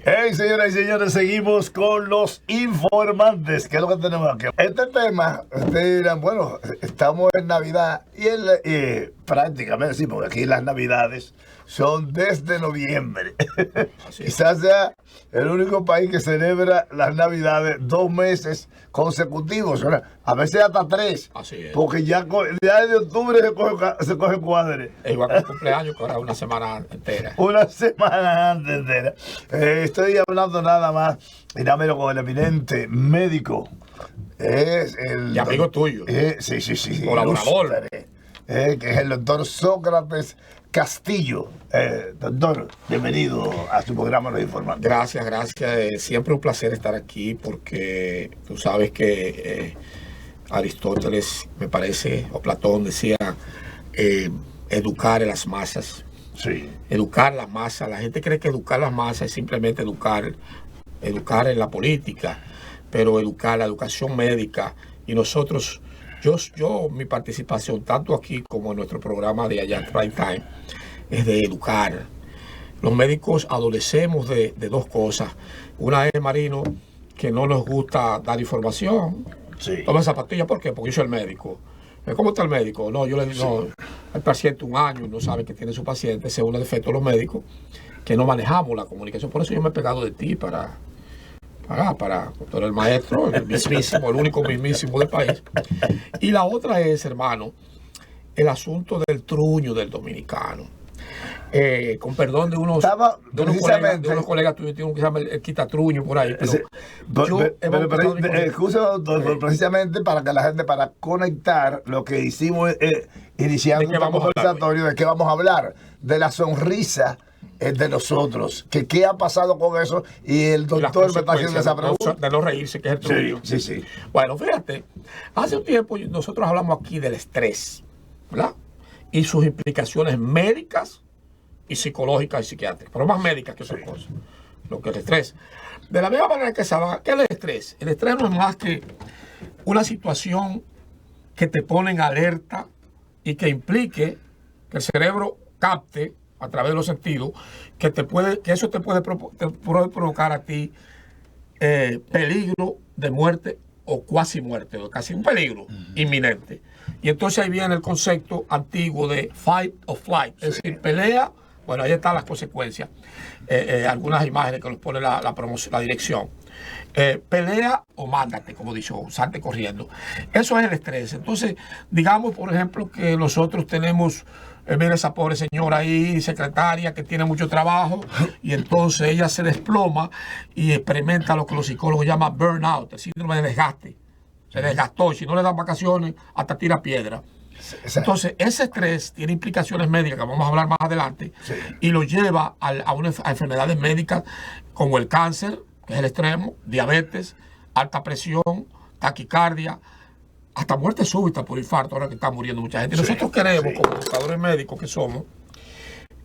Hey, señoras y señores, seguimos con los informantes. ¿Qué es lo que tenemos aquí? Este tema, ustedes dirán, bueno, estamos en Navidad y prácticamente sí, porque aquí las Navidades son desde noviembre. Quizás sea el único país que celebra las Navidades 2 meses consecutivos, a veces hasta 3. Así es. Porque ya de octubre se coge cuadre. Igual que el cumpleaños, que ahora una semana entera. Una semana antes entera. Estoy hablando nada más y nada menos con el eminente médico. Es el Y amigo tuyo. Sí. Colaborador. Que es el doctor Sócrates Castillo. Doctor, bienvenido a su programa Los Informantes. Gracias. Siempre un placer estar aquí porque tú sabes que Aristóteles, me parece, o Platón decía, educar a las masas. Sí. Educar las masas. La gente cree que educar las masas es simplemente educar en la política, pero la educación médica. Y nosotros, mi participación, tanto aquí como en nuestro programa de allá, Prime Time, es de educar. Los médicos adolecemos de 2 cosas. Una es, Marino, que no nos gusta dar información. Sí. Toma esa pastilla, ¿por qué? Porque yo soy el médico. ¿Cómo está el médico? No, yo le digo, el paciente 1 año no sabe que tiene su paciente, ese es un defecto de los médicos, que no manejamos la comunicación. Por eso yo me he pegado de ti para tú eres el maestro, el mismísimo, el único mismísimo del país. Y la otra es, hermano, el asunto del truño del dominicano. Con perdón de unos colegas tuyos, tiene uno que se llama el quitatruño por ahí. Doctor, precisamente para que la gente, para conectar lo que hicimos iniciando un conversatorio, de qué vamos a hablar, de la sonrisa de nosotros, que qué ha pasado con eso, y el doctor me está haciendo esa pregunta. De no reírse, que es el truño. Sí. Bueno, fíjate, hace un tiempo nosotros hablamos aquí del estrés, ¿verdad? Y sus implicaciones médicas y psicológicas y psiquiátricas, pero más médicas que otras cosas, lo que es el estrés. De la misma manera que saben, ¿qué es el estrés? El estrés no es más que una situación que te pone en alerta y que implique que el cerebro capte a través de los sentidos que eso te puede provocar a ti peligro de muerte o cuasi muerte, o casi un peligro inminente. Y entonces ahí viene el concepto antiguo de fight or flight, es decir, pelea. Bueno, ahí están las consecuencias. Algunas imágenes que nos pone la dirección. Pelea o mándate, como dicho, salte corriendo. Eso es el estrés. Entonces, digamos, por ejemplo, que nosotros tenemos, mira esa pobre señora ahí, secretaria, que tiene mucho trabajo, y entonces ella se desploma y experimenta lo que los psicólogos llaman burnout, el síndrome de desgaste. Se desgastó, y si no le dan vacaciones, hasta tira piedra. Entonces, ese estrés tiene implicaciones médicas, que vamos a hablar más adelante, y lo lleva a enfermedades médicas como el cáncer, que es el extremo, diabetes, alta presión, taquicardia, hasta muerte súbita por infarto, ahora que está muriendo mucha gente. Nosotros queremos, como educadores médicos que somos,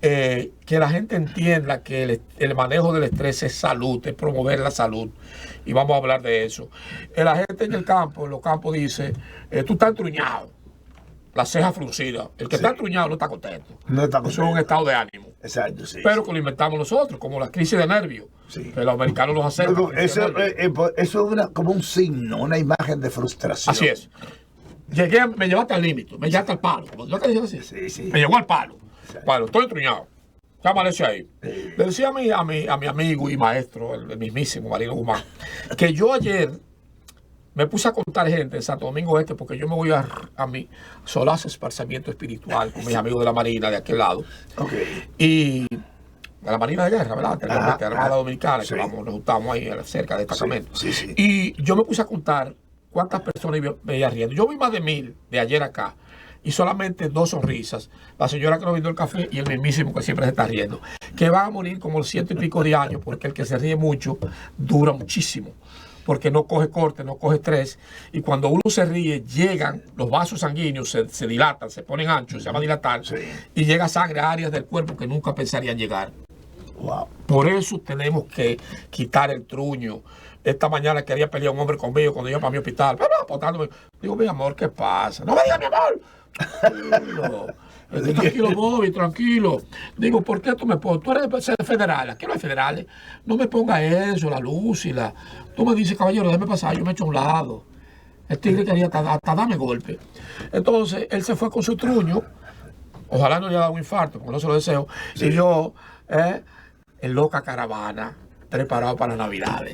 que la gente entienda que el manejo del estrés es salud, es promover la salud. Y vamos a hablar de eso. La gente en los campos dice, tú estás entruñado, la ceja fruncida. El que está entruñado no está contento. Eso es un estado de ánimo. Exacto, pero que lo inventamos nosotros, como la crisis de nervios. Que los americanos los hacen. Eso es como un signo, una imagen de frustración. Así es. Me llevaste al límite, me llevaste al palo. ¿No te dices así? Sí. Me llevó al palo. Bueno, estoy entruñado. ¿Qué amanece ahí? Le decía a mi amigo y maestro, el mismísimo Marino Guzmán, que yo ayer me puse a contar gente en Santo Domingo Este, porque yo me voy a mi solaz esparcimiento espiritual con mis amigos de la Marina de aquel lado. Y de la Marina de Guerra, ¿verdad? De la Armada Dominicana, que nos juntamos ahí cerca del destacamento. Y yo me puse a contar cuántas personas veía riendo. Yo vi más de 1000 de ayer acá, y solamente 2 sonrisas. La señora que nos brindó el café y el mismísimo que siempre se está riendo. Que van a morir como los 100 y pico de años, porque el que se ríe mucho dura muchísimo. Porque no coge corte, no coge estrés. Y cuando uno se ríe, llegan los vasos sanguíneos, se dilatan, se ponen anchos, se llama dilatar. Y llega sangre a áreas del cuerpo que nunca pensarían llegar. Por eso tenemos que quitar el truño. Esta mañana quería pelear un hombre conmigo cuando iba para mi hospital. Pero apotándome. Digo, mi amor, ¿qué pasa? No me digas, mi amor. Tranquilo, Bobby, tranquilo. Digo, ¿por qué tú me pones? Tú eres federal, aquí no hay federales. No me pongas eso, la luz y la... Tú me dices, caballero, déjame pasar, yo me echo a un lado. El tigre quería hasta darme golpe. Entonces, él se fue con su truño. Ojalá no le haya dado un infarto, porque no se lo deseo. Sí. Y yo, en loca caravana, preparado para las Navidades.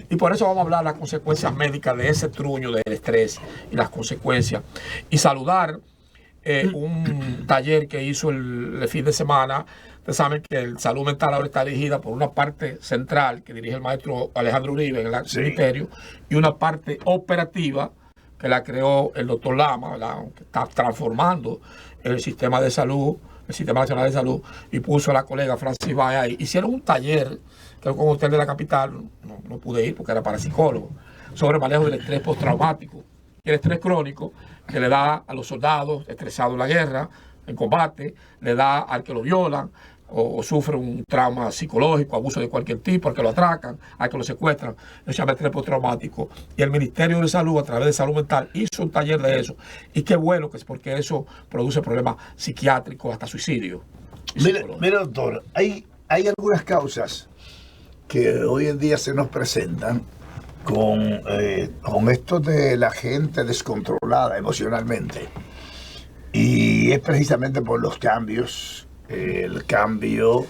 Y por eso vamos a hablar de las consecuencias médicas de ese truño del estrés y las consecuencias. Y saludar un taller que hizo el fin de semana. Ustedes saben que el salud mental ahora está dirigida por una parte central que dirige el maestro Alejandro Uribe en el ministerio y una parte operativa que la creó el doctor Lama, ¿verdad? Que está transformando el sistema de salud, el Sistema Nacional de Salud, y puso a la colega Francis Valle ahí. Hicieron un taller, que con usted de la capital, no pude ir porque era para psicólogos, sobre el manejo del estrés postraumático y el estrés crónico que le da a los soldados estresados en la guerra, en combate, le da al que lo violan, o sufre un trauma psicológico, abuso de cualquier tipo, al que lo atracan, al que lo secuestran, eso se llama estrés postraumático. Y el Ministerio de Salud, a través de Salud Mental, hizo un taller de eso. Y qué bueno que es, porque eso produce problemas psiquiátricos, hasta suicidio. Mire, doctor, hay algunas causas que hoy en día se nos presentan con esto de la gente descontrolada emocionalmente. Y es precisamente por los cambios, el cambio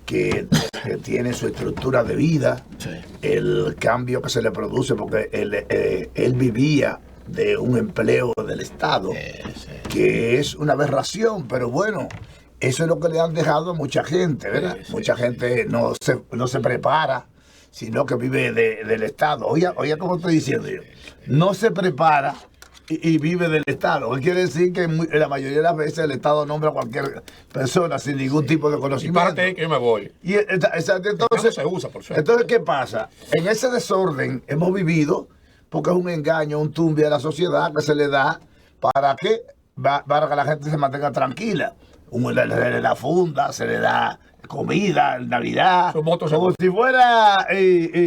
que tiene su estructura de vida, sí, el cambio que se le produce porque él vivía de un empleo del Estado, que es una aberración, pero bueno, eso es lo que le han dejado a mucha gente, ¿verdad? Mucha gente no se prepara, sino que vive del Estado. Oiga, como estoy diciendo yo, no se prepara y vive del Estado. ¿Qué quiere decir? Que la mayoría de las veces el Estado nombra a cualquier persona sin ningún tipo de conocimiento. Y parte que yo me voy. Y entonces, se usa, por suerte. Entonces, ¿qué pasa? En ese desorden hemos vivido, porque es un engaño, un tumbe a la sociedad que se le da para que la gente se mantenga tranquila. La funda, se le da comida, Navidad, como si fuera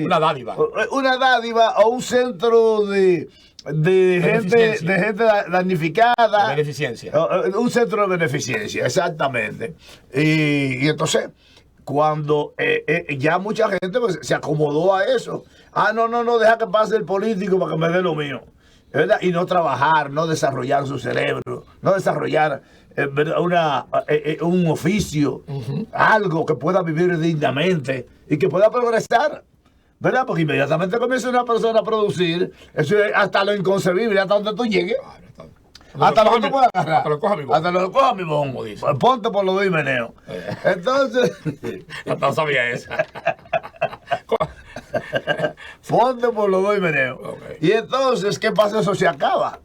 una dádiva. Una dádiva o un centro de gente damnificada. Beneficencia. Un centro de beneficencia, exactamente. Y entonces, cuando ya mucha gente pues, se acomodó a eso. No, deja que pase el político para que me dé lo mío. ¿Verdad? Y no trabajar, no desarrollar su cerebro, no desarrollar un oficio, algo que pueda vivir dignamente y que pueda progresar, ¿verdad? Porque inmediatamente comienza una persona a producir, eso es hasta lo inconcebible, hasta donde tú llegues. Hasta lo que tú puedas agarrar. Hasta lo que coja mi bombo. Ponte por los dos y meneo. Entonces. No sabía eso. Ponte por los dos y meneo. Okay. Y entonces, ¿qué pasa? Eso se acaba.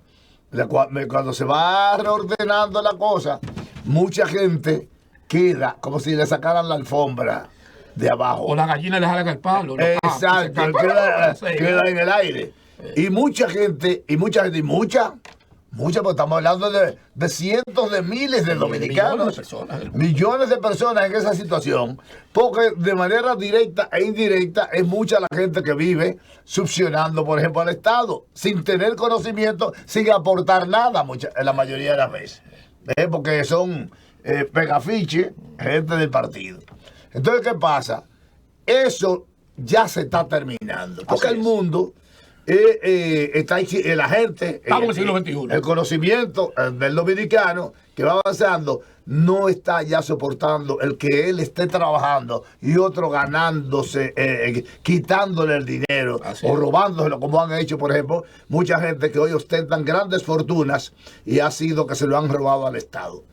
Cuando se va reordenando la cosa, mucha gente queda como si le sacaran la alfombra de abajo. O la gallina le jalan el palo. Exacto, queda en el aire. Y mucha gente, porque estamos hablando de cientos de miles de dominicanos, millones de personas en esa situación, porque de manera directa e indirecta es mucha la gente que vive succionando, por ejemplo, al Estado, sin tener conocimiento, sin aportar nada, la mayoría de las veces, porque son pegafiches, gente del partido. Entonces, ¿qué pasa? Eso ya se está terminando, porque el mundo... está la gente, estamos en el siglo XXI. El conocimiento del dominicano que va avanzando no está ya soportando el que él esté trabajando y otro ganándose, quitándole el dinero o robándoselo, como han hecho, por ejemplo, mucha gente que hoy ostentan grandes fortunas y ha sido que se lo han robado al Estado,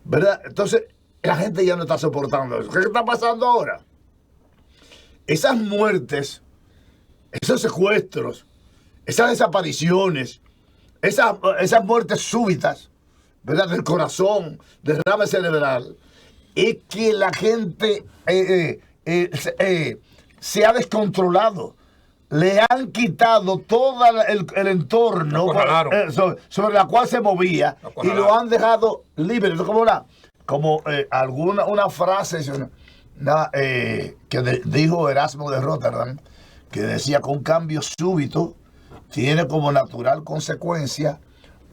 ¿verdad? Entonces, la gente ya no está soportando eso. ¿Qué está pasando ahora? Esas muertes, esos secuestros, esas desapariciones, esas muertes súbitas, ¿verdad? Del corazón, derrame cerebral, es que la gente se ha descontrolado. Le han quitado todo el entorno sobre la cual se movía y lo han dejado libre. Como una frase que dijo Erasmo de Rotterdam, que decía que un cambio súbito tiene como natural consecuencia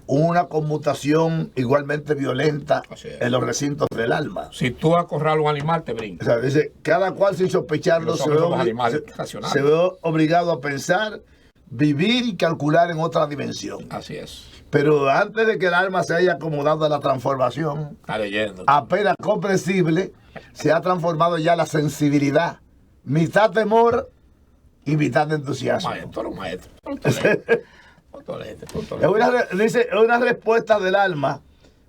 una conmutación igualmente violenta en los recintos del alma. Si tú acorralas a un animal, te brinca. O sea, dice, cada cual sin sospecharlo se ve obligado a pensar, vivir y calcular en otra dimensión. Así es. Pero antes de que el alma se haya acomodado a la transformación, está leyendo, apenas comprensible, se ha transformado ya la sensibilidad. Mitad temor y mitad de entusiasmo. Maestro. Dice, es una respuesta del alma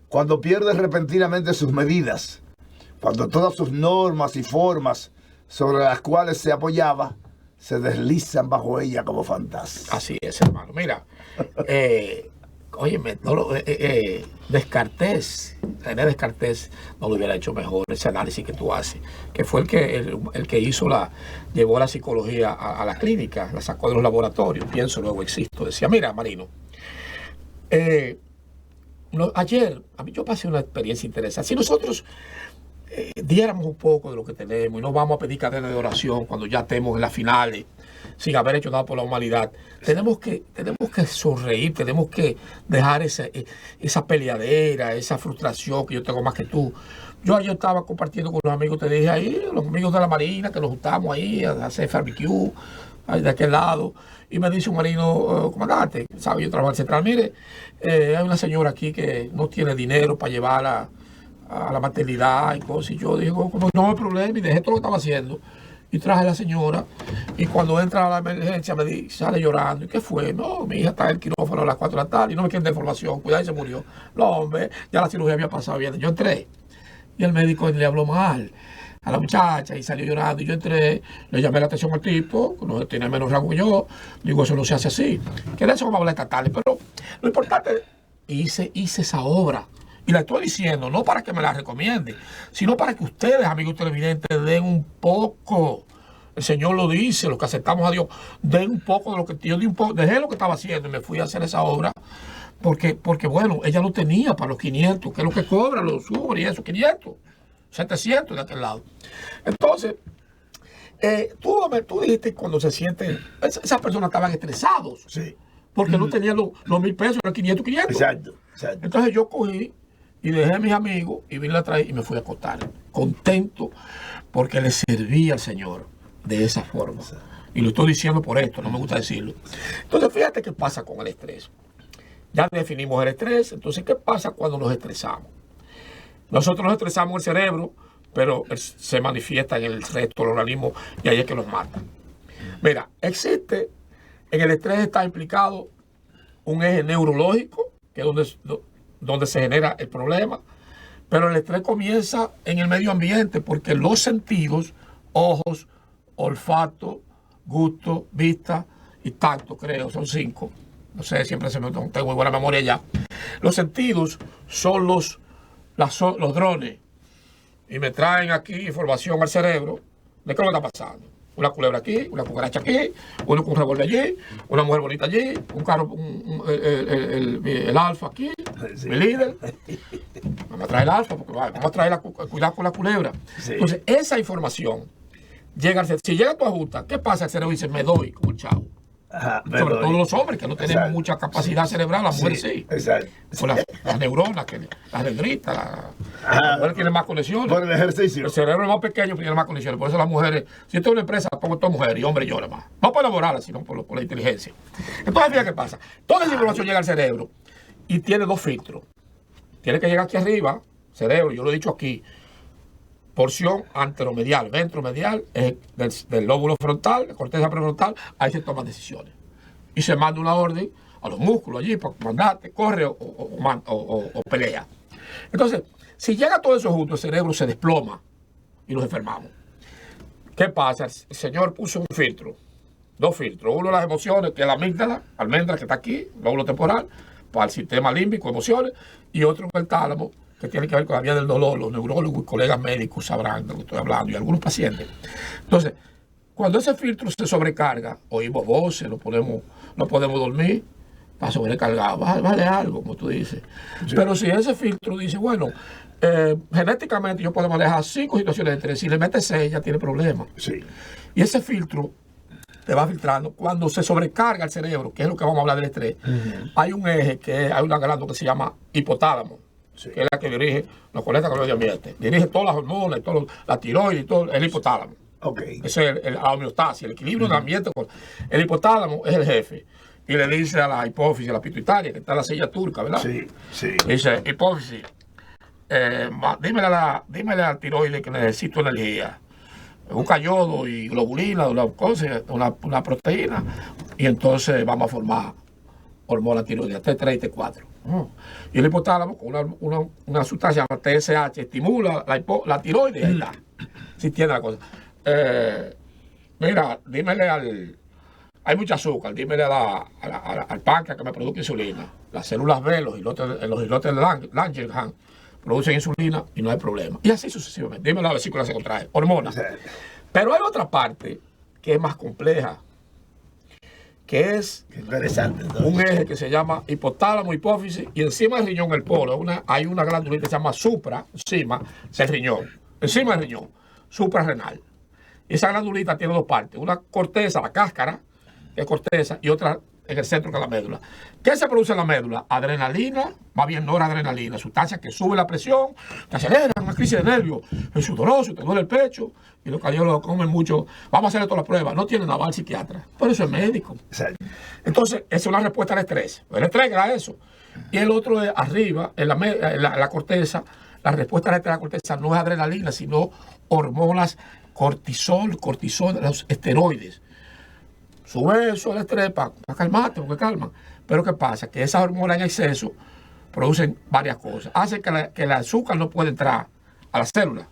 cuando pierde repentinamente sus medidas, cuando todas sus normas y formas sobre las cuales se apoyaba se deslizan bajo ella como fantasmas. Así es, hermano. Mira, óyeme, Descartes, René Descartes no lo hubiera hecho mejor ese análisis que tú haces, que fue el que llevó la psicología a la clínica, la sacó de los laboratorios, pienso, luego existo. Decía, mira, Marino, ayer a mí yo pasé una experiencia interesante. Si nosotros diéramos un poco de lo que tenemos y no vamos a pedir cadena de oración cuando ya estemos en las finales, sin haber hecho nada por la humanidad, tenemos que sonreír, tenemos que dejar esa peleadera, esa frustración que yo tengo más que tú. Yo ayer estaba compartiendo con los amigos, te dije ahí, los amigos de la Marina, que nos juntamos ahí a hacer barbecue, ahí de aquel lado, y me dice un marino, comandante, sabe, yo trabajo en Central, mire, hay una señora aquí que no tiene dinero para llevarla a la maternidad y cosas, y yo digo, como no hay problema, y dejé todo lo que estaba haciendo, y traje a la señora, y cuando entra a la emergencia sale llorando, ¿y qué fue? No, mi hija está en el quirófano a las 4 de la tarde, y no me quieren dar información, cuidado, y se murió. No, hombre, ya la cirugía había pasado bien, yo entré, y el médico le habló mal a la muchacha, y salió llorando, y yo entré, le llamé la atención al tipo, que no tiene menos rango que yo, digo, eso no se hace así, que de eso vamos a hablar esta tarde, pero lo importante, hice esa obra. Y la estoy diciendo, no para que me la recomiende, sino para que ustedes, amigos televidentes, den un poco. El Señor lo dice, los que aceptamos a Dios, den un poco de lo que yo di un poco, dejé lo que estaba haciendo y me fui a hacer esa obra, porque bueno, ella no tenía para los 500, que es lo que cobra los Uber y eso, 500, 700 de aquel lado. Entonces, tú dijiste cuando se sienten, esas personas estaban estresados, sí, porque no tenían los 1,000 pesos, eran 500. Exacto. Entonces yo cogí y dejé a mis amigos y vine a traer y me fui a acostar, contento porque le servía al Señor de esa forma. Y lo estoy diciendo por esto, no me gusta decirlo. Entonces fíjate qué pasa con el estrés. Ya definimos el estrés, entonces ¿qué pasa cuando nos estresamos? Nosotros nos estresamos el cerebro, pero se manifiesta en el resto del organismo y ahí es que nos mata. Mira, en el estrés está implicado un eje neurológico, que es donde se genera el problema, pero el estrés comienza en el medio ambiente porque los sentidos, ojos, olfato, gusto, vista y tacto, creo, son 5. No sé, siempre tengo muy buena memoria ya. Los sentidos son los drones y me traen aquí información al cerebro de qué es lo que está pasando. Una culebra aquí, una cucaracha aquí, uno con un revólver allí, una mujer bonita allí, un carro, el alfa aquí, sí, mi líder. Vamos a traer el alfa, porque vamos a traer cuidado con la culebra. Sí. Entonces, esa información llega al cerebro. Si llega a tu ajusta, ¿qué pasa? El cerebro dice, me doy, como el chavo. Ajá, sobre todo los hombres que no tenemos exacto, mucha capacidad cerebral, las mujeres sí. Exacto. Con las neuronas, las dendritas, las mujeres tienen más conexiones. Por el ejercicio. El cerebro es más pequeño, tiene más conexiones. Por eso las mujeres, si esto es una empresa, pongo todas mujeres y hombres lloran más. No por laborarla, sino por la inteligencia. Entonces, fíjate qué pasa. Toda esa información llega al cerebro y tiene 2 filtros. Tiene que llegar aquí arriba, cerebro, yo lo he dicho aquí, porción anteromedial, ventromedial, del lóbulo frontal, la corteza prefrontal, ahí se toman decisiones. Y se manda una orden a los músculos allí para mandarte, corre o pelea. Entonces, si llega todo eso junto, el cerebro se desploma y nos enfermamos. ¿Qué pasa? El Señor puso un filtro, 2 filtros. Uno de las emociones, que es la amígdala, almendra que está aquí, lóbulo temporal, para el sistema límbico, emociones, y otro el tálamo, que tiene que ver con la vía del dolor. Los neurólogos y colegas médicos sabrán de lo que estoy hablando, y algunos pacientes. Entonces, cuando ese filtro se sobrecarga, oímos voces, no podemos dormir, está sobrecargado, vale algo, como tú dices. Sí. Pero si ese filtro dice, bueno, genéticamente yo puedo manejar 5 situaciones de estrés, si le metes 6 ya tiene problemas. Sí. Y ese filtro te va filtrando. Cuando se sobrecarga el cerebro, que es lo que vamos a hablar del estrés, hay un eje, hay una glándula que se llama hipotálamo, que es la que dirige, nos conecta con el medio ambiente. Dirige todas las hormonas, la tiroides y todo, el hipotálamo. Ese es la homeostasis, el equilibrio del ambiente. El hipotálamo es el jefe. Y le dice a la hipófisis, a la pituitaria, que está en la silla turca, ¿verdad? Sí, sí. Dice, hipófisis, dímele a la tiroides que necesito energía. Busca yodo y globulina, una proteína, y entonces vamos a formar hormona tiroidea, T3 y T4. Y el hipotálamo, con una sustancia llamada TSH, estimula la tiroides y ahí está. Si tiene la cosa. Mira, dímele hay mucho azúcar, dímele al páncreas que me produce insulina. Las células B, los islotes de Langerhans, producen insulina y no hay problema. Y así sucesivamente. Dímelo a la vesícula se contrae, hormonas. Sí. Pero hay otra parte que es más compleja, que es un eje que se llama hipotálamo, hipófisis, y encima del riñón, el polo, hay una glándula que se llama encima del riñón, encima del riñón, suprarrenal. Y esa glandulita tiene dos partes, una corteza, la cáscara, que es corteza, y otra en el centro que es la médula. ¿Qué se produce en la médula? Adrenalina, más bien noradrenalina, sustancias que suben la presión, te aceleran, una crisis de nervios, es sudoroso, te duele el pecho, y los cardiólogos comen mucho. Vamos a hacerle todas las pruebas. No tienen aval psiquiatra, por eso es médico. Entonces, esa es una respuesta al estrés. El estrés era eso. Y el otro es arriba, en la corteza. La respuesta al estrés de la corteza no es adrenalina, sino hormonas, cortisol, los esteroides. Sube eso el estrés para calmarte, porque calman. Pero ¿qué pasa? Que esas hormonas en exceso producen varias cosas. Hacen que el azúcar no pueda entrar a la célula,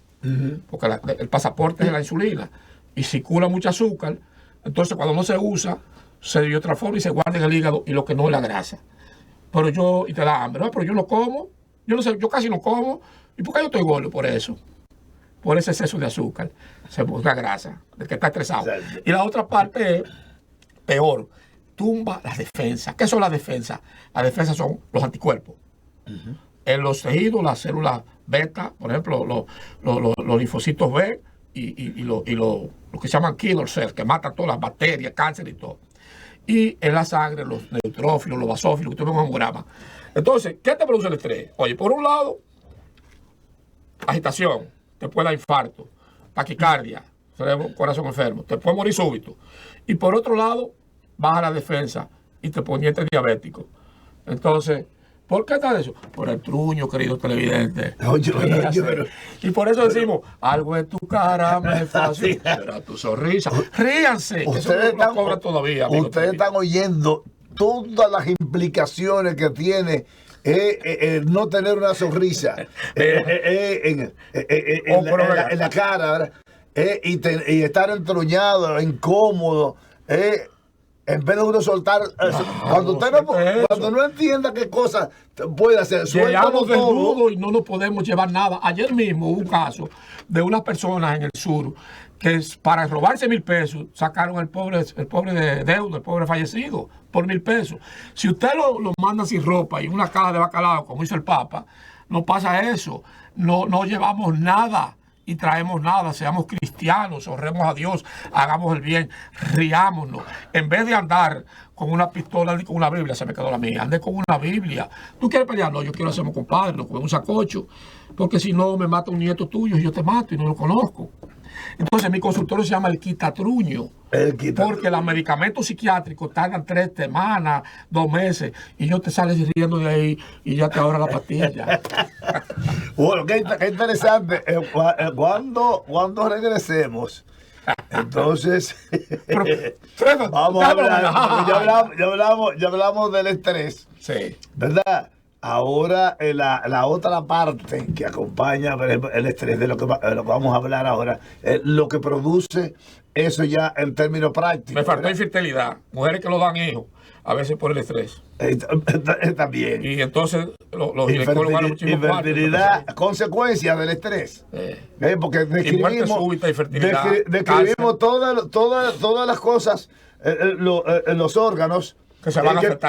porque el pasaporte es la insulina, y circula mucho azúcar. Entonces, cuando no se usa, se de otra forma y se guarda en el hígado, y lo que no es la grasa. Y te da hambre, ¿no? Pero yo no como, yo casi no como. ¿Y por qué yo estoy gordo? Por eso. Por ese exceso de azúcar. Se busca grasa, del que está estresado. Y la otra parte es peor, tumba las defensas. ¿Qué son las defensas? Las defensas son los anticuerpos. En los tejidos, las células beta, por ejemplo, los linfocitos B y lo que se llaman killer cells, que matan todas las bacterias, cáncer y todo. Y en la sangre, los neutrófilos, los basófilos, que tú ves en un grama. Entonces, ¿qué te produce el estrés? Oye, por un lado, agitación, te puede dar infarto, taquicardia, corazón enfermo, te puede morir súbito. Y por otro lado, baja la defensa y te pone diabético. Entonces, ¿por qué está eso? Por el truño, querido televidente. Y por eso decimos, algo en tu cara me fácil, será tu sonrisa. Ríanse, que eso no cobra todavía. Ustedes están oyendo todas las implicaciones que tiene no tener una sonrisa en la cara, ¿verdad? Y estar entruñado, incómodo, en vez de uno soltar, cuando no entienda qué cosa puede hacer, suéltalo todo. Y no nos podemos llevar nada. Ayer mismo hubo un caso de unas personas en el sur que para robarse 1,000 pesos sacaron el pobre de deuda, el pobre fallecido, por 1,000 pesos. Si usted lo manda sin ropa y una caja de bacalao, como hizo el Papa, no pasa eso. No llevamos nada y traemos nada. Seamos cristianos, honremos a Dios, hagamos el bien, riámonos. En vez de andar con una pistola y con una Biblia, se me quedó la mía, ande con una Biblia. ¿Tú quieres pelear? No, yo quiero hacerme compadre, con un sacocho, porque si no me mata un nieto tuyo y yo te mato y no lo conozco. Entonces mi consultorio se llama el quitatruño, porque los medicamentos psiquiátricos tardan 3 semanas, 2 meses, y yo te sales riendo de ahí y ya te ahorra la pastilla. Bueno, qué interesante. Cuando regresemos, entonces vamos a hablar, ya hablamos del estrés, sí, ¿verdad? Ahora la otra parte que acompaña el estrés, de lo que vamos a hablar ahora, lo que produce eso ya en términos prácticos. Me faltó infertilidad, mujeres que lo dan hijos, a veces por el estrés. También. Y entonces los ginecólogos ganan muchísimo más. Infertilidad, consecuencia del estrés. Porque describimos todas las cosas, los órganos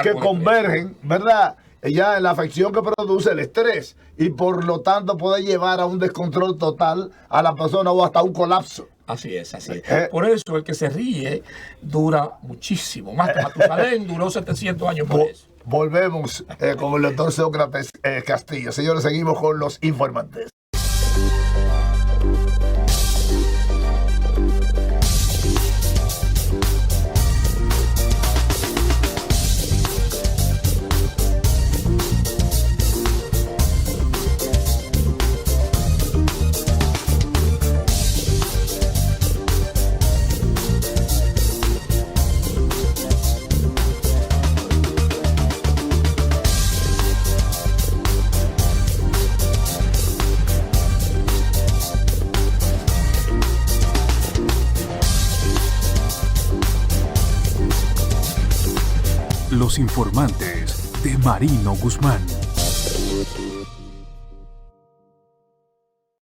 que convergen, ¿verdad? Ya en la afección que produce el estrés, y por lo tanto puede llevar a un descontrol total a la persona o hasta un colapso. Así es, así es. Por eso el que se ríe dura muchísimo. Más que Matusalén duró 700 años por eso. Volvemos con el doctor Sócrates Castillo. Señores, seguimos con los informantes. Los informantes de Marino Guzmán.